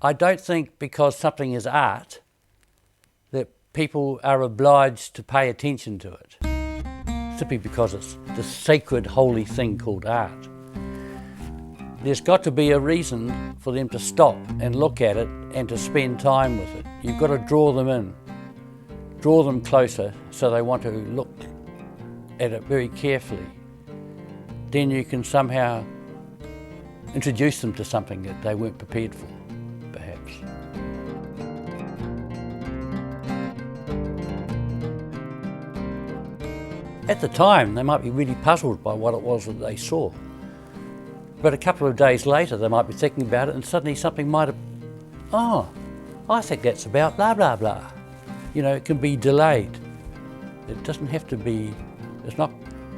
I don't think because something is art that people are obliged to pay attention to it, simply because it's the sacred, holy thing called art. There's got to be a reason for them to stop and look at it and to spend time with it. You've got to draw them in, draw them closer so they want to look at it very carefully. Then you can somehow introduce them to something that they weren't prepared for, perhaps. At the time, they might be really puzzled by what it was that they saw. But a couple of days later, they might be thinking about it and suddenly something might have, oh, I think that's about blah, blah, blah. You know, it can be delayed. It doesn't have to be, it's not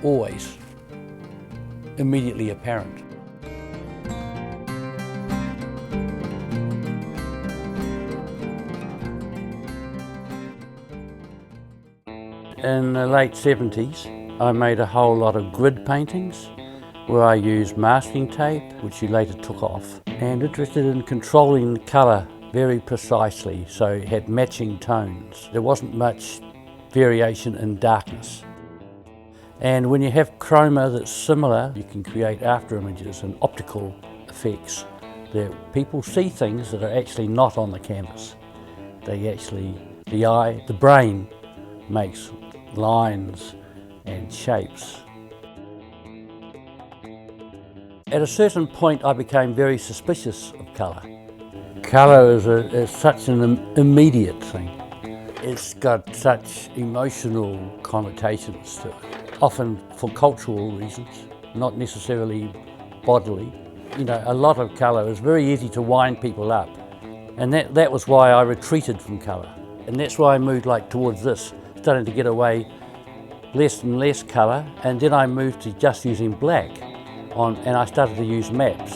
always immediately apparent. In the late 70s, I made a whole lot of grid paintings where I used masking tape, which you later took off, and interested in controlling the colour very precisely so it had matching tones. There wasn't much variation in darkness. And when you have chroma that's similar, you can create after images and optical effects that people see things that are actually not on the canvas. They actually, the eye, the brain makes lines and shapes. At a certain point I became very suspicious of colour. Colour is such an immediate thing. It's got such emotional connotations to it, often for cultural reasons, not necessarily bodily. You know, a lot of colour is very easy to wind people up, and that was why I retreated from colour. And that's why I moved like towards this, starting to get away less and less colour, and then I moved to just using black, and I started to use maps.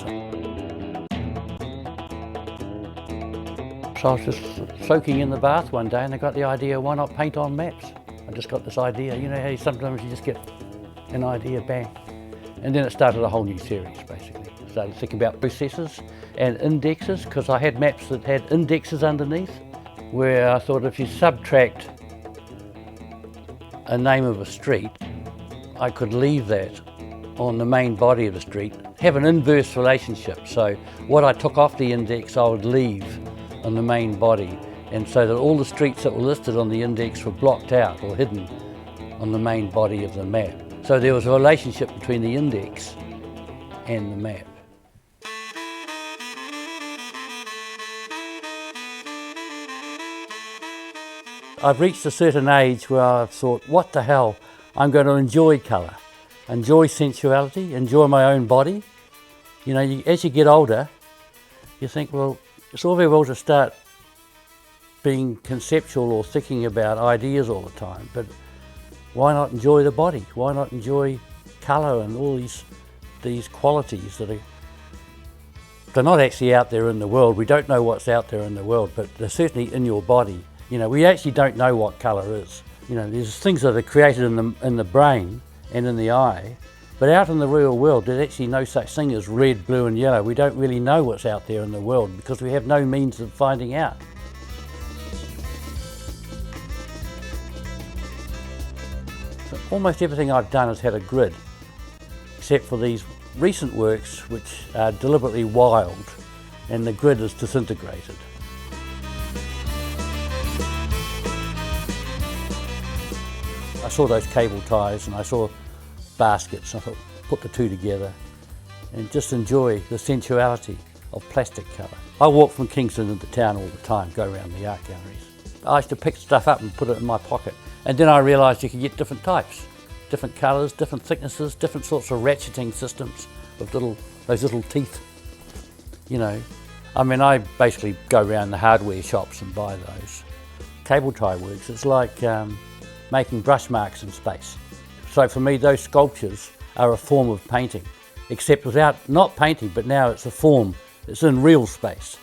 So I was just soaking in the bath one day and I got the idea, why not paint on maps? I just got this idea, you know how sometimes you just get an idea, bang. And then it started a whole new series, basically. I started thinking about processes and indexes, because I had maps that had indexes underneath, where I thought if you subtract a name of a street, I could leave that on the main body of the street, have an inverse relationship. So what I took off the index, I would leave on the main body, and so that all the streets that were listed on the index were blocked out or hidden on the main body of the map. So there was a relationship between the index and the map. I've reached a certain age where I've thought, what the hell, I'm going to enjoy colour, enjoy sensuality, enjoy my own body. You know, as you get older, you think, well, it's all very well to start being conceptual or thinking about ideas all the time, but why not enjoy the body? Why not enjoy colour and all these qualities that they're not actually out there in the world. We don't know what's out there in the world, but they're certainly in your body. You know, we actually don't know what colour is. You know, there's things that are created in the brain and in the eye, but out in the real world, there's actually no such thing as red, blue and yellow. We don't really know what's out there in the world because we have no means of finding out. So almost everything I've done has had a grid, except for these recent works which are deliberately wild and the grid is disintegrated. I saw those cable ties and I saw baskets, and I thought, put the two together and just enjoy the sensuality of plastic colour. I walk from Kingston into town all the time, go around the art galleries. I used to pick stuff up and put it in my pocket, and then I realised you could get different types, different colours, different thicknesses, different sorts of ratcheting systems with those little teeth, you know. I mean, I basically go around the hardware shops and buy those. Cable tie works, it's like making brush marks in space. So for me, those sculptures are a form of painting, except without not painting, but now it's a form, it's in real space.